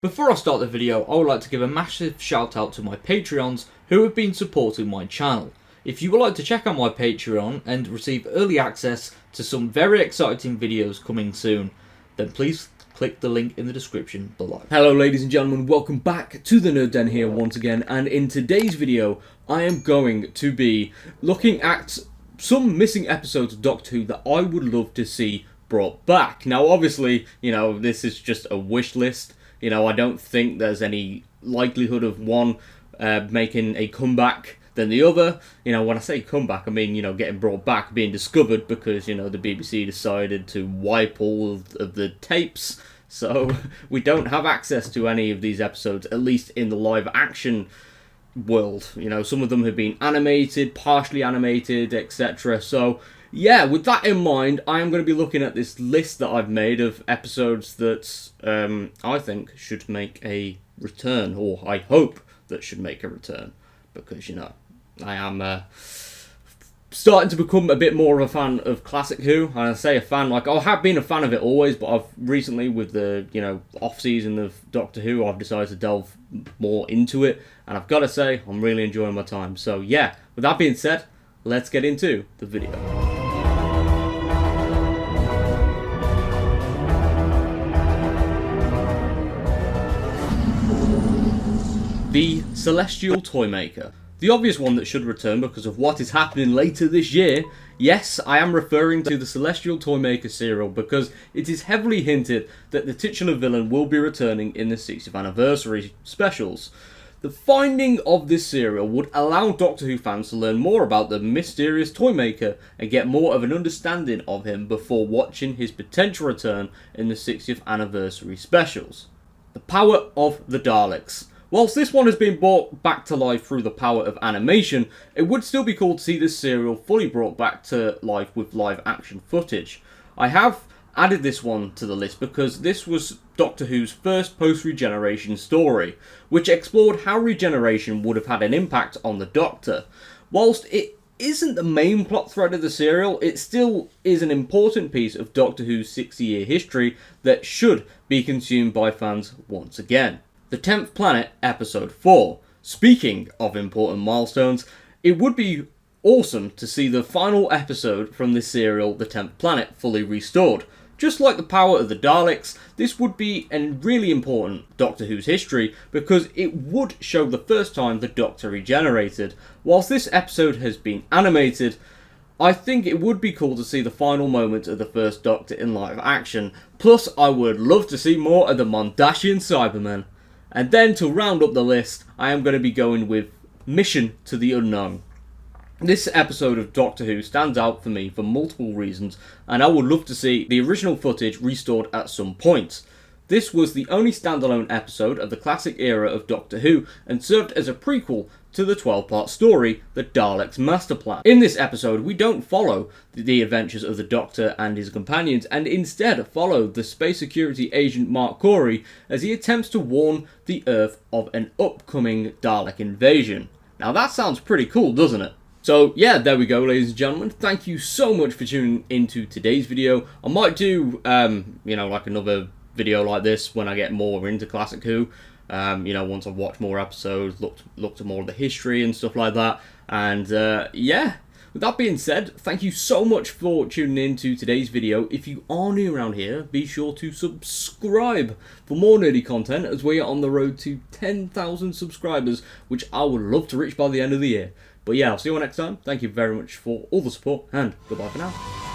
Before I start the video, I would like to give a massive shout out to my Patreons who have been supporting my channel. If you would like to check out my Patreon and receive early access to some very exciting videos coming soon, then please click the link in the description below. Hello ladies and gentlemen, welcome back to the Nerd Den here once again, and in today's video I am going to be looking at some missing episodes of Doctor Who that I would love to see brought back. Now obviously, this is just a wish list. I don't think there's any likelihood of one making a comeback than the other. When I say comeback, I mean, getting brought back, being discovered, because, the BBC decided to wipe all of the tapes. So we don't have access to any of these episodes, at least in the live action world. Some of them have been animated, partially animated, etc. So yeah, with that in mind, I am going to be looking at this list that I've made of episodes that I think should make a return, or I hope that should make a return, because, I am starting to become a bit more of a fan of Classic Who. And I say a fan, like, I have been a fan of it always, but I've recently, with the, off-season of Doctor Who, I've decided to delve more into it, and I've got to say, I'm really enjoying my time. So yeah, with that being said, let's get into the video. The Celestial Toymaker. The obvious one that should return because of what is happening later this year. Yes, I am referring to the Celestial Toymaker serial because it is heavily hinted that the titular villain will be returning in the 60th anniversary specials. The finding of this serial would allow Doctor Who fans to learn more about the mysterious Toymaker and get more of an understanding of him before watching his potential return in the 60th anniversary specials. The power of the Daleks. Whilst this one has been brought back to life through the power of animation, it would still be cool to see this serial fully brought back to life with live action footage. I have added this one to the list because this was Doctor Who's first post-regeneration story, which explored how regeneration would have had an impact on the Doctor. Whilst it isn't the main plot thread of the serial, it still is an important piece of Doctor Who's 60-year history that should be consumed by fans once again. The 10th Planet, Episode 4. Speaking of important milestones, it would be awesome to see the final episode from this serial, The 10th Planet, fully restored. Just like the power of the Daleks, this would be a really important Doctor Who's history because it would show the first time the Doctor regenerated. Whilst this episode has been animated, I think it would be cool to see the final moment of the first Doctor in live action. Plus, I would love to see more of the Mondasian Cybermen. And then to round up the list, I am going to be going with Mission to the Unknown. This episode of Doctor Who stands out for me for multiple reasons, and I would love to see the original footage restored at some point. This was the only standalone episode of the classic era of Doctor Who, and served as a prequel to the 12-part story, The Daleks Master Plan. In this episode, we don't follow the adventures of the Doctor and his companions, and instead follow the space security agent Mark Corey as he attempts to warn the Earth of an upcoming Dalek invasion. Now that sounds pretty cool, doesn't it? So yeah, there we go, ladies and gentlemen. Thank you so much for tuning into today's video. I might do, like another video like this when I get more into Classic Who. Once I've watched more episodes, looked at more of the history and stuff like that. And yeah, with that being said, thank you so much for tuning in to today's video. If you are new around here, be sure to subscribe for more nerdy content as we are on the road to 10,000 subscribers, which I would love to reach by the end of the year. But yeah, I'll see you all next time. Thank you very much for all the support, and goodbye for now.